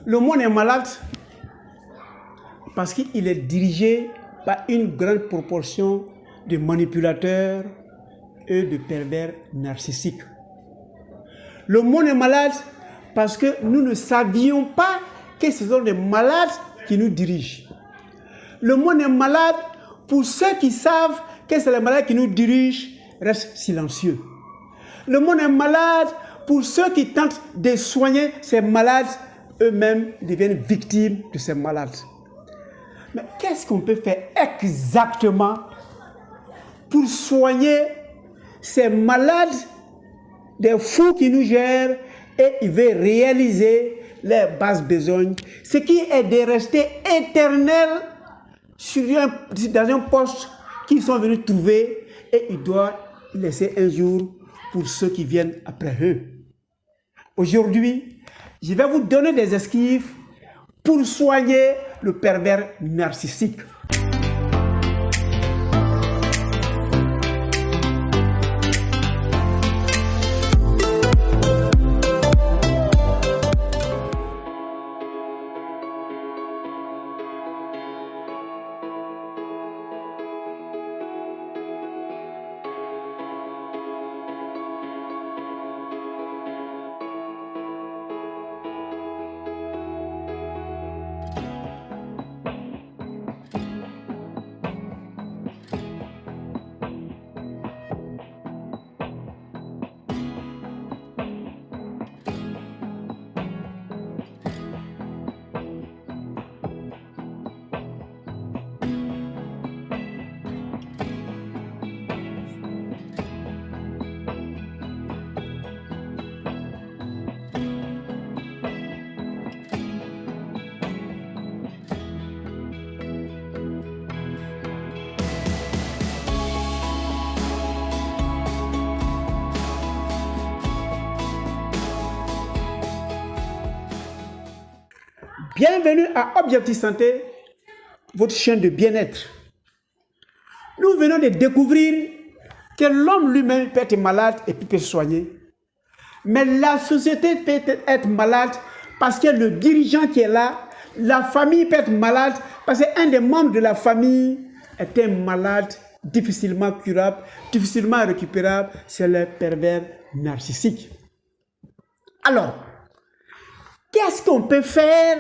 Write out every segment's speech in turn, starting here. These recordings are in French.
Le monde est malade parce qu'il est dirigé par une grande proportion de manipulateurs et de pervers narcissiques. Le monde est malade parce que nous ne savions pas que ce sont des malades qui nous dirigent. Le monde est malade pour ceux qui savent que c'est les malades qui nous dirigent, restent silencieux. Le monde est malade pour ceux qui tentent de soigner ces malades, eux-mêmes deviennent victimes de ces malades. Mais qu'est-ce qu'on peut faire exactement pour soigner ces malades, des fous qui nous gèrent et ils veulent réaliser leurs basses besognes, ce qui est de rester éternel dans un poste qu'ils sont venus trouver et ils doivent laisser un jour pour ceux qui viennent après eux. Aujourd'hui, je vais vous donner des esquives pour soigner le pervers narcissique. Bienvenue à Objectif Santé, votre chaîne de bien-être. Nous venons de découvrir que l'homme lui-même peut être malade et puis peut se soigner. Mais la société peut être malade parce que le dirigeant qui est là, la famille peut être malade parce qu'un des membres de la famille est un malade difficilement curable, difficilement récupérable, c'est le pervers narcissique. Alors, qu'est-ce qu'on peut faire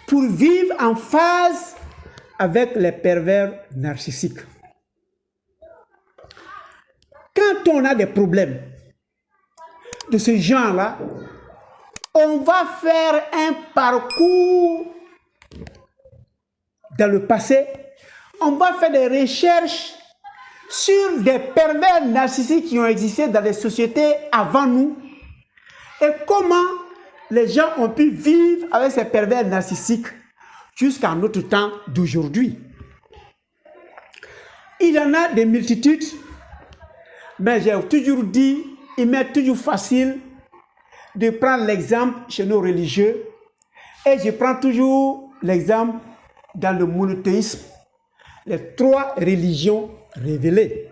pour vivre en phase avec les pervers narcissiques? Quand on a des problèmes de ce genre-là, on va faire un parcours dans le passé, on va faire des recherches sur des pervers narcissiques qui ont existé dans les sociétés avant nous et comment les gens ont pu vivre avec ces pervers narcissiques jusqu'à notre temps d'aujourd'hui. Il y en a des multitudes, mais j'ai toujours dit, il m'est toujours facile de prendre l'exemple chez nos religieux et je prends toujours l'exemple dans le monothéisme, les trois religions révélées.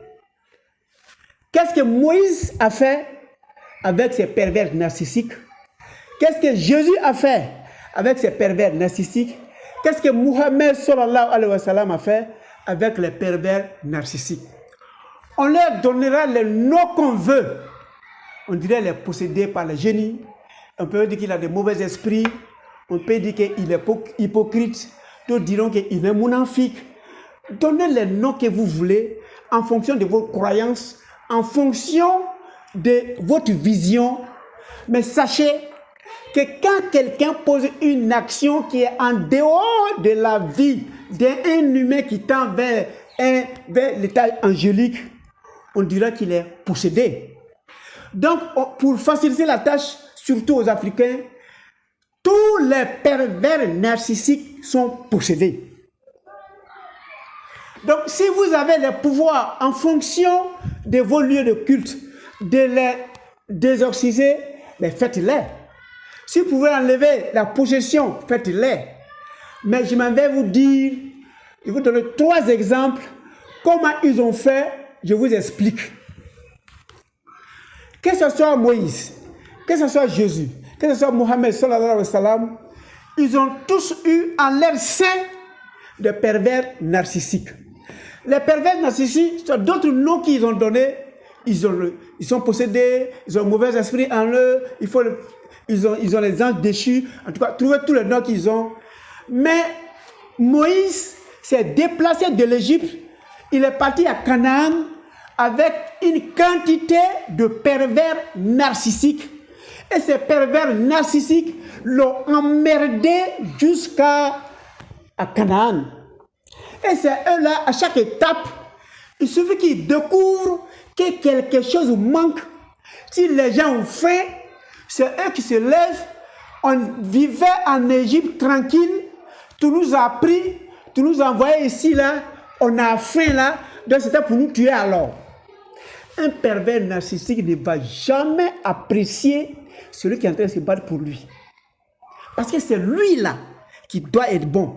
Qu'est-ce que Moïse a fait avec ses pervers narcissiques? Qu'est-ce que Jésus a fait avec ses pervers narcissiques? Qu'est-ce que Mohammed sallallahu alayhi wa sallam a fait avec les pervers narcissiques? On leur donnera les noms qu'on veut. On dirait les possédés par le génie. On peut dire qu'il a des mauvais esprits. On peut dire qu'il est hypocrite. D'autres diront qu'il est monophique. Donnez les noms que vous voulez en fonction de vos croyances, en fonction de votre vision. Mais sachez que quand quelqu'un pose une action qui est en dehors de la vie d'un humain qui tend vers l'état angélique, on dira qu'il est possédé. Donc, pour faciliter la tâche, surtout aux Africains, tous les pervers narcissiques sont possédés. Donc, si vous avez les pouvoirs en fonction de vos lieux de culte, de les désexorciser, mais faites-les. Si vous pouvez enlever la possession, faites-les. Mais je m'en vais vous dire, je vais vous donner 3 exemples. Comment ils ont fait, je vous explique. Que ce soit Moïse, que ce soit Jésus, que ce soit Mohammed sallallahu alayhi wa sallam, ils ont tous eu en leur sein des pervers narcissiques. Les pervers narcissiques, c'est d'autres noms qu'ils ont donnés. Ils sont possédés, ils ont un mauvais esprit en eux, ils ont les anges déchus. En tout cas, trouvez tous les noms qu'ils ont. Mais Moïse s'est déplacé de l'Égypte. Il est parti à Canaan avec une quantité de pervers narcissiques. Et ces pervers narcissiques l'ont emmerdé jusqu'à Canaan. Et c'est eux-là, à chaque étape, il suffit qu'ils découvrent que quelque chose manque. Si les gens ont faim, c'est eux qui se lèvent. On vivait en Égypte tranquille. Tu nous as pris, tu nous as envoyés ici, là. On a faim, là. Donc c'était pour nous tuer alors. Un pervers narcissique ne va jamais apprécier celui qui est en train de se battre pour lui. Parce que c'est lui, là, qui doit être bon.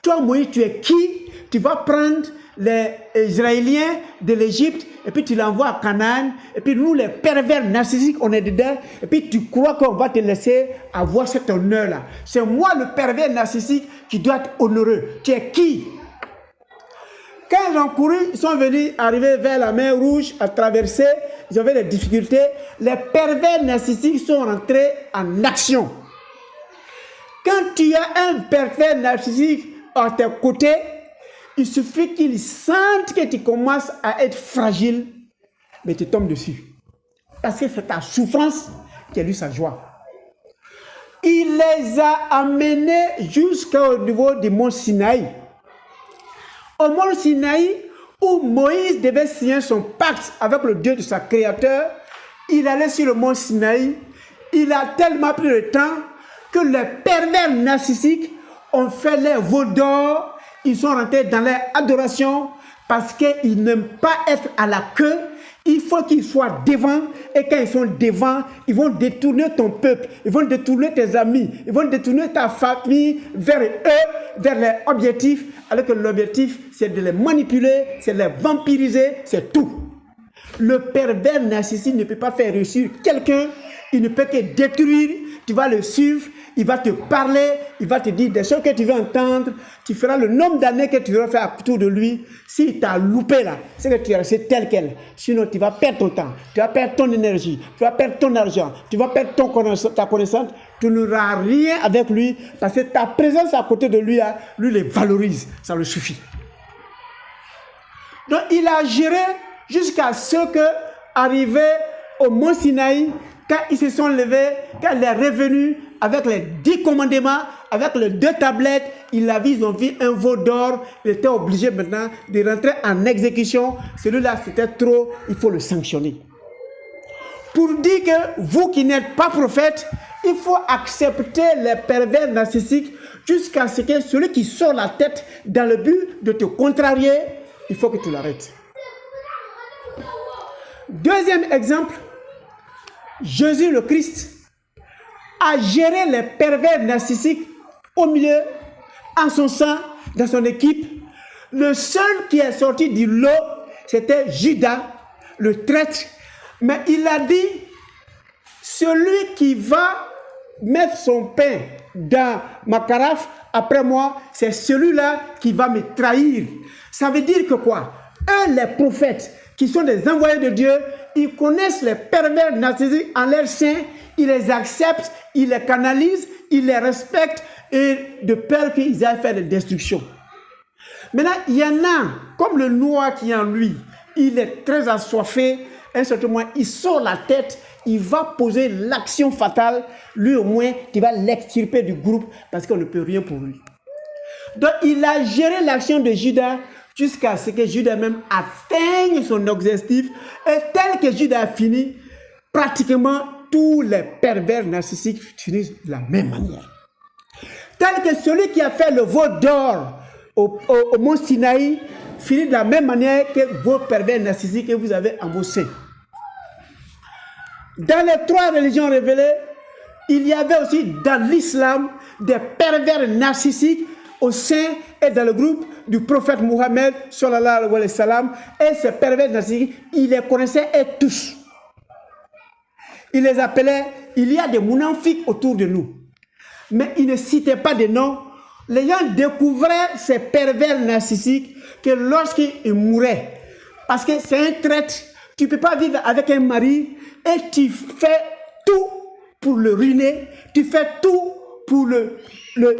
Toi, Moïse, tu es qui? Tu vas prendre les Israéliens de l'Égypte et puis tu l'envoies à Canaan. Et puis nous, les pervers narcissiques, on est dedans. Et puis tu crois qu'on va te laisser avoir cet honneur-là. C'est moi, le pervers narcissique, qui dois être honoreux. Tu es qui? Quand ils ont couru, ils sont venus arriver vers la mer Rouge, à traverser, ils avaient des difficultés. Les pervers narcissiques sont rentrés en action. Quand tu as un pervers narcissique à tes côtés, il suffit qu'il sente que tu commences à être fragile, mais tu tombes dessus. Parce que c'est ta souffrance qui a eu sa joie. Il les a amenés jusqu'au niveau du mont Sinaï. Au mont Sinaï, où Moïse devait signer son pacte avec le Dieu de sa créateur, il allait sur le mont Sinaï. Il a tellement pris le temps que les pervers narcissiques ont fait les veaux d'or. Ils sont rentrés dans leur adoration parce qu'ils n'aiment pas être à la queue. Il faut qu'ils soient devant. Et quand ils sont devant, ils vont détourner ton peuple. Ils vont détourner tes amis. Ils vont détourner ta famille vers eux, vers leur objectif. Alors que l'objectif, c'est de les manipuler, c'est de les vampiriser, c'est tout. Le pervers narcissique ne peut pas faire réussir quelqu'un. Il ne peut que détruire. Tu vas le suivre. Il va te parler, il va te dire des choses que tu veux entendre, tu feras le nombre d'années que tu veux faire autour de lui. S'il t'a loupé là, c'est que tu es resté tel quel. Sinon, tu vas perdre ton temps, tu vas perdre ton énergie, tu vas perdre ton argent, tu vas perdre ta connaissance. Tu n'auras rien avec lui parce que ta présence à côté de lui, lui les valorise, ça le suffit. Donc, il a géré jusqu'à ce que, arrivé au mont Sinaï, quand ils se sont levés, quand il est revenu avec les 10 commandements, avec les 2 tablettes, ils ont vu un veau d'or. Il était obligé maintenant de rentrer en exécution. Celui-là, c'était trop, il faut le sanctionner. Pour dire que vous qui n'êtes pas prophète, il faut accepter les pervers narcissiques jusqu'à ce que celui qui sort la tête dans le but de te contrarier, il faut que tu l'arrêtes. Deuxième exemple, Jésus le Christ a géré les pervers narcissiques au milieu, en son sein, dans son équipe. Le seul qui est sorti du lot, c'était Judas, le traître. Mais il a dit, celui qui va mettre son pain dans ma carafe, après moi, c'est celui-là qui va me trahir. Ça veut dire que quoi? Eux, les prophètes, qui sont des envoyés de Dieu, ils connaissent les pervers narcissiques en leur sein, ils les acceptent, ils les canalisent, ils les respectent, et de peur qu'ils aillent faire des destructions. Maintenant, il y en a, comme le noir qui est en lui, il est très assoiffé, à un certain moment, il sort la tête, il va poser l'action fatale, lui au moins, qui va l'extirper du groupe, parce qu'on ne peut rien pour lui. Donc, il a géré l'action de Judas, jusqu'à ce que Judas même atteigne son objectif. Et tel que Judas a fini, pratiquement tous les pervers narcissiques finissent de la même manière. Tel que celui qui a fait le veau d'or au mont Sinaï finit de la même manière que vos pervers narcissiques que vous avez en vos seins. Dans les 3 religions révélées, il y avait aussi dans l'islam des pervers narcissiques au sein et dans le groupe du prophète Mohammed sallallahu alayhi wa sallam, et ces pervers narcissiques, ils les connaissaient tous. il les appelait, il y a des mounanfiques autour de nous. Mais il ne citait pas de noms. Les gens découvraient ces pervers narcissiques que lorsqu'ils mouraient. Parce que c'est un traître. Tu ne peux pas vivre avec un mari et tu fais tout pour le ruiner. Tu fais tout pour le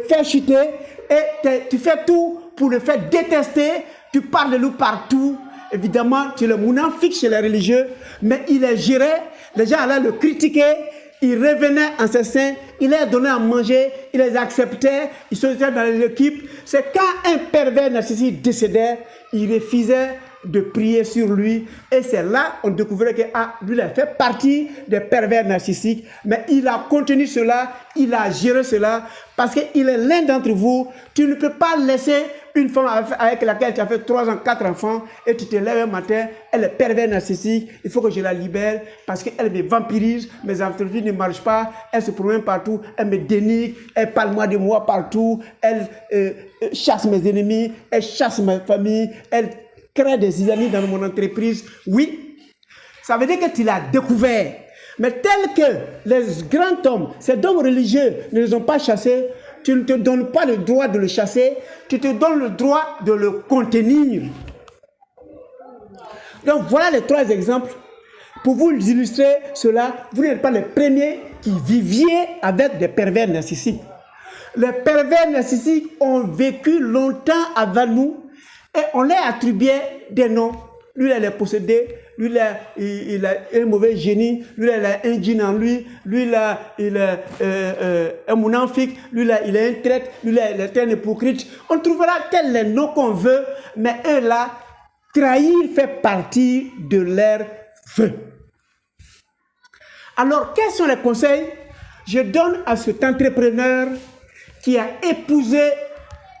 faire chuter. Et tu fais tout pour le faire détester. Tu parles de lui partout. Évidemment, tu es le mounanfique chez les religieux. Mais il les gérait. Les gens allaient le critiquer. Il revenait en ses seins, il les donnait à manger, il les acceptait, il se mettait dans l'équipe. C'est quand un pervers narcissique décédait, il refusait de prier sur lui. Et c'est là qu'on découvrait que lui, il a fait partie des pervers narcissiques. Mais il a contenu cela, il a géré cela, parce qu'il est l'un d'entre vous. Tu ne peux pas laisser une femme avec laquelle tu as fait 3 ans, 4 enfants, et tu te lèves un matin, elle est pervers narcissique, il faut que je la libère, parce qu'elle me vampirise, mes entreprises ne marchent pas, elle se promène partout, elle me dénigre, elle parle de moi partout, elle chasse mes ennemis, elle chasse ma famille, elle crée des amis dans mon entreprise. Oui, ça veut dire que tu l'as découvert. Mais tel que les grands hommes, ces hommes religieux ne les ont pas chassés, tu ne te donnes pas le droit de le chasser, tu te donnes le droit de le contenir. Donc voilà les 3 exemples. Pour vous illustrer cela, vous n'êtes pas les premiers qui viviez avec des pervers narcissiques. Les pervers narcissiques ont vécu longtemps avant nous et on leur attribuait des noms. Lui, il est possédé, lui, il a un mauvais génie, lui, il a un djinn en lui, lui, il a un mounanfique, lui, il a un traître, lui, il est un hypocrite. On trouvera tels les noms qu'on veut, mais eux là, trahir fait partie de leur feu. Alors, quels sont les conseils je donne à cet entrepreneur qui a épousé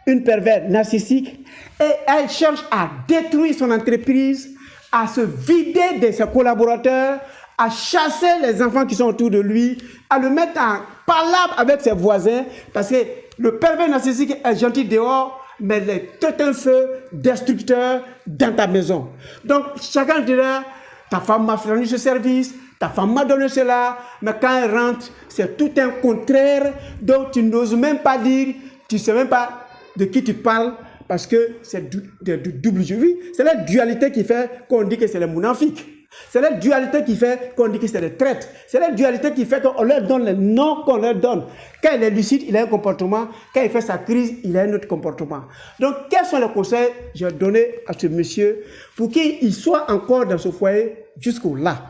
une pervers narcissique et elle cherche à détruire son entreprise, à se vider de ses collaborateurs, à chasser les enfants qui sont autour de lui, à le mettre en palabre avec ses voisins, parce que le pervers narcissique est gentil dehors, mais il est tout un feu destructeur dans ta maison. Donc, chacun dira, ta femme m'a fourni ce service, ta femme m'a donné cela, mais quand elle rentre, c'est tout un contraire, donc tu n'oses même pas dire, tu ne sais même pas de qui tu parles, parce que c'est du double jeu. Oui, c'est la dualité qui fait qu'on dit que c'est les mounanfiques. C'est la dualité qui fait qu'on dit que c'est des traîtres. C'est la dualité qui fait qu'on leur donne les noms qu'on leur donne. Quand il est lucide, il a un comportement. Quand il fait sa crise, il a un autre comportement. Donc, quels sont les conseils que j'ai donnés à ce monsieur pour qu'il soit encore dans ce foyer jusqu'au là?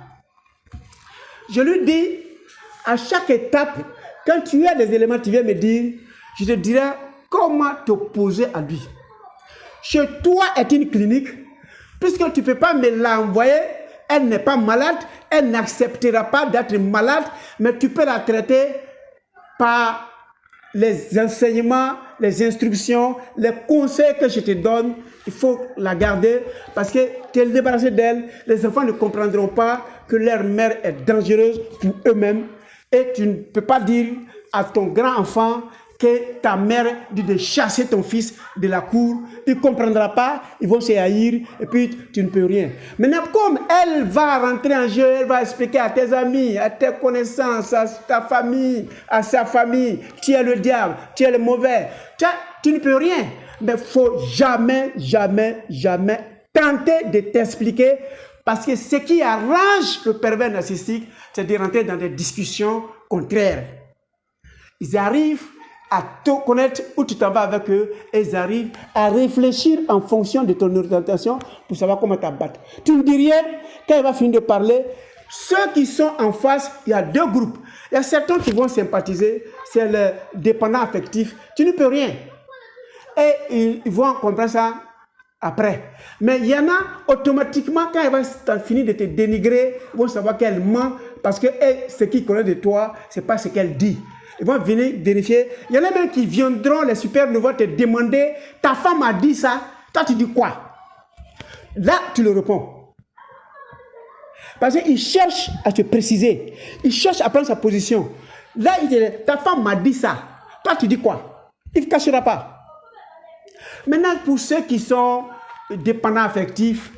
Je lui dis, à chaque étape, quand tu as des éléments, tu viens me dire, je te dirai comment t'opposer à lui. Chez toi est une clinique, puisque tu ne peux pas me l'envoyer, elle n'est pas malade, elle n'acceptera pas d'être malade, mais tu peux la traiter par les enseignements, les instructions, les conseils que je te donne. Il faut la garder parce que tu es débarrassé d'elle. Les enfants ne comprendront pas que leur mère est dangereuse pour eux-mêmes. Et tu ne peux pas dire à ton grand-enfant que ta mère dit de chasser ton fils de la cour. Il ne comprendra pas, ils vont se haïr et puis tu ne peux rien. Maintenant, comme elle va rentrer en jeu, elle va expliquer à tes amis, à tes connaissances, à ta famille, à sa famille, tu es le diable, tu es le mauvais. Tu ne peux rien. Mais il ne faut jamais, jamais, jamais tenter de t'expliquer parce que ce qui arrange le pervers narcissique, c'est de rentrer dans des discussions contraires. Ils arrivent à te connaître où tu t'en vas avec eux et ils arrivent à réfléchir en fonction de ton orientation pour savoir comment t'abattre. Tu ne dis rien, quand il va finir de parler, ceux qui sont en face, il y a 2 groupes. Il y a certains qui vont sympathiser, c'est le dépendant affectif. Tu ne peux rien. Et ils vont comprendre ça après. Mais il y en a automatiquement, quand elle va finir de te dénigrer, ils vont savoir qu'elle ment parce que ce qu'ils connaissent de toi, ce n'est pas ce qu'elle dit. Ils vont venir vérifier. Il y en a même qui viendront, les super nouveaux, te demander, ta femme a dit ça, toi tu dis quoi? Là, tu le réponds. Parce qu'il cherche à te préciser. Il cherche à prendre sa position. Là, il te dit, ta femme m'a dit ça, toi tu dis quoi? Il ne cachera pas. Maintenant, pour ceux qui sont dépendants affectifs,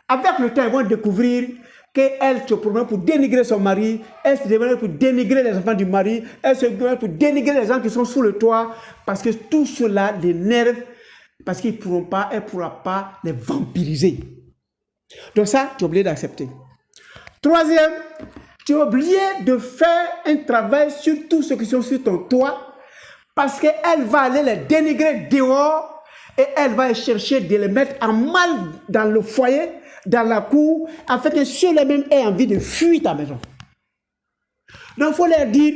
avec le temps, ils vont découvrir qu'elle se promène pour dénigrer son mari, elle se promène pour dénigrer les enfants du mari, elle se promène pour dénigrer les gens qui sont sous le toit, parce que tout cela l'énerve, parce qu'ils ne pourront pas, elle ne pourra pas les vampiriser. Donc ça, tu es obligé d'accepter. Troisième, tu es obligé de faire un travail sur tous ceux qui sont sur ton toit, parce qu'elle va aller les dénigrer dehors, et elle va chercher de les mettre en mal dans le foyer, dans la cour, afin que ceux-là-mêmes aient envie de fuir ta maison. Donc, il faut leur dire,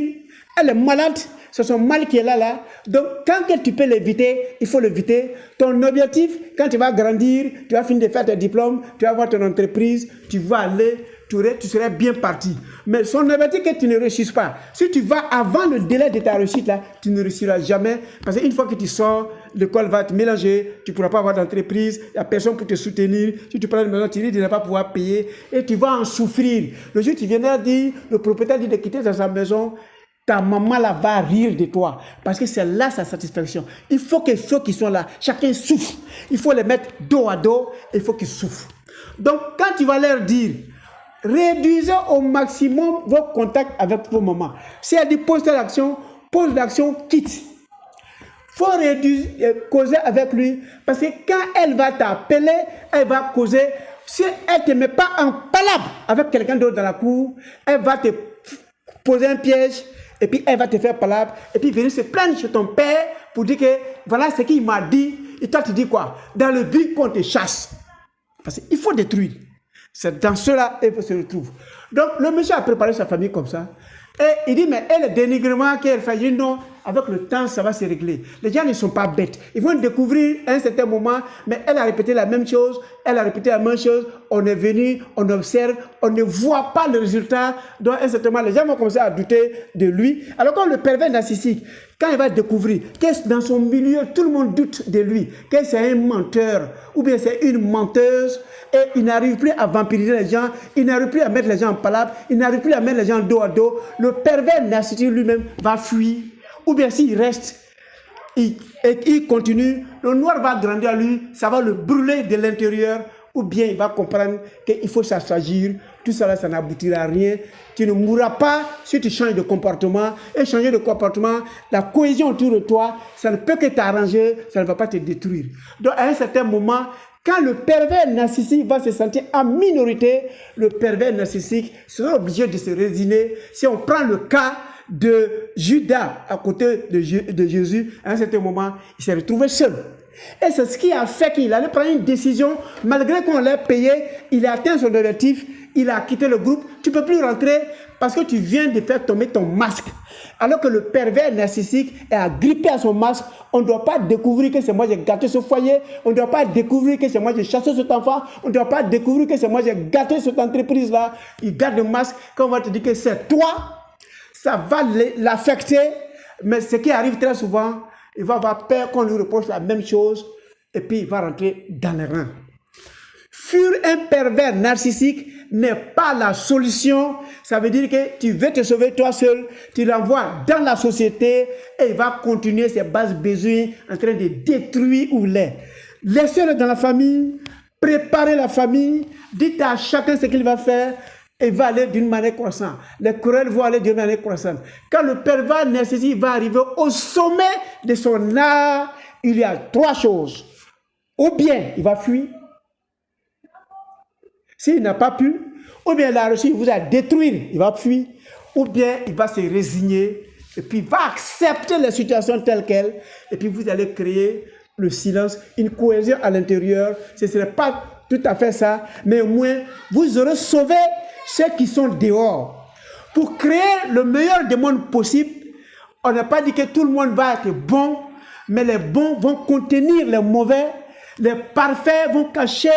elle est malade, c'est son mal qui est là. Donc, quand tu peux l'éviter, il faut l'éviter. Ton objectif, quand tu vas grandir, tu vas finir de faire tes diplômes, tu vas avoir ton entreprise, tu vas aller, tu serais bien parti. Mais son objectif, que tu ne réussisses pas. Si tu vas avant le délai de ta réussite, là, tu ne réussiras jamais. Parce qu'une fois que tu sors, l'école va te mélanger, tu ne pourras pas avoir d'entreprise, il n'y a personne pour te soutenir. Si tu prends une maison, tu risques de ne pas pouvoir payer et tu vas en souffrir. Le jour où tu viendras dire, le propriétaire dit de quitter dans sa maison, ta maman là va rire de toi. Parce que c'est là sa satisfaction. Il faut que ceux qui sont là, chacun souffre. Il faut les mettre dos à dos et il faut qu'ils souffrent. Donc, quand tu vas leur dire, réduisez au maximum vos contacts avec vos mamans. Si elle dit pose l'action, quitte. Il faut réduire, causer avec lui. Parce que quand elle va t'appeler, elle va causer. Si elle ne te met pas en palabre avec quelqu'un d'autre dans la cour, elle va te poser un piège. Et puis elle va te faire palabre. Et puis venir se plaindre chez ton père pour dire que voilà ce qu'il m'a dit. Et toi tu dis quoi? Dans le but qu'on te chasse. Parce qu'il faut détruire. C'est dans cela qu'il se retrouve. Donc, le monsieur a préparé sa famille comme ça. Et il dit, mais le dénigrement qu'elle fait, il dit non, avec le temps, ça va se régler. Les gens ne sont pas bêtes. Ils vont découvrir à un certain moment, mais elle a répété la même chose, on est venu, on observe, on ne voit pas le résultat. Donc, à un certain moment, les gens vont commencer à douter de lui. Alors, quand le pervers narcissique, quand il va découvrir que dans son milieu, tout le monde doute de lui, que c'est un menteur, ou bien c'est une menteuse, et il n'arrive plus à vampiriser les gens, il n'arrive plus à mettre les gens en palabre, il n'arrive plus à mettre les gens dos à dos, le pervers narcissique lui-même va fuir. Ou bien s'il reste et il continue, le noir va grandir à lui, ça va le brûler de l'intérieur, ou bien il va comprendre qu'il faut s'agir, tout ça là, ça n'aboutira à rien. Tu ne mourras pas si tu changes de comportement. Et changer de comportement, la cohésion autour de toi, ça ne peut que t'arranger, ça ne va pas te détruire. Donc à un certain moment, quand le pervers narcissique va se sentir en minorité, le pervers narcissique sera obligé de se résigner. Si on prend le cas de Judas à côté de Jésus, à un certain moment, il s'est retrouvé seul. Et c'est ce qui a fait qu'il allait prendre une décision, malgré qu'on l'ait payé, il a atteint son objectif, il a quitté le groupe, tu ne peux plus rentrer parce que tu viens de faire tomber ton masque. Alors que le pervers narcissique est agrippé à son masque, on ne doit pas découvrir que c'est moi qui ai gâté ce foyer, on ne doit pas découvrir que c'est moi qui ai chassé cet enfant, on ne doit pas découvrir que c'est moi qui ai gâté cette entreprise-là. Il garde le masque, quand on va te dire que c'est toi, ça va l'affecter, mais ce qui arrive très souvent, il va avoir peur qu'on lui reproche la même chose et puis il va rentrer dans les reins. Fuir un pervers narcissique n'est pas la solution. Ça veut dire que tu veux te sauver toi seul, tu l'envoies dans la société et il va continuer ses bases besoins en train de détruire ou les. Laissez-le dans la famille, préparez la famille, dites à chacun ce qu'il va faire. Et va aller d'une manière croissante. Les querelles vont aller d'une manière croissante. Quand le pervers narcissique va arriver au sommet de son art, il y a trois choses. Ou bien il va fuir, s'il n'a pas pu, ou bien il a réussi, il vous a détruit, il va fuir, ou bien il va se résigner, et puis il va accepter la situation telle qu'elle, et puis vous allez créer le silence, une cohésion à l'intérieur. Ce ne serait pas tout à fait ça, mais au moins vous aurez sauvé ceux qui sont dehors. Pour créer le meilleur des mondes possible, on n'a pas dit que tout le monde va être bon, mais les bons vont contenir les mauvais, les parfaits vont cacher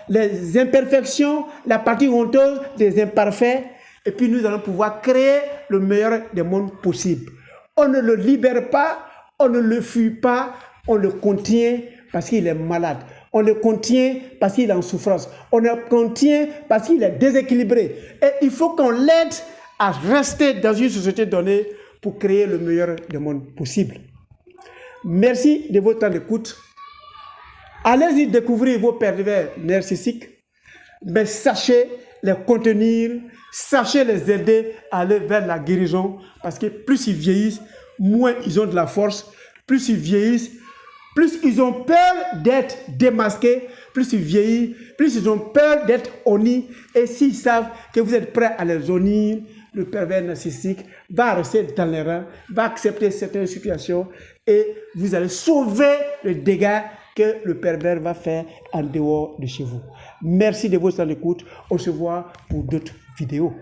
les imperfections, la partie honteuse des imparfaits, et puis nous allons pouvoir créer le meilleur des mondes possible. On ne le libère pas, on ne le fuit pas, on le contient parce qu'il est malade. On le contient parce qu'il est en souffrance. On le contient parce qu'il est déséquilibré. Et il faut qu'on l'aide à rester dans une société donnée pour créer le meilleur des mondes possible. Merci de votre temps d'écoute. Allez-y découvrir vos pervers narcissiques, mais sachez les contenir, sachez les aider à aller vers la guérison, parce que plus ils vieillissent, moins ils ont de la force, plus ils vieillissent, plus ils ont peur d'être démasqués, plus ils vieillissent, plus ils ont peur d'être honnis, et s'ils savent que vous êtes prêts à les honnir, le pervers narcissique va rester dans les rangs, va accepter certaines situations, et vous allez sauver le dégât que le pervers va faire en dehors de chez vous. Merci de votre écoute. On se voit pour d'autres vidéos.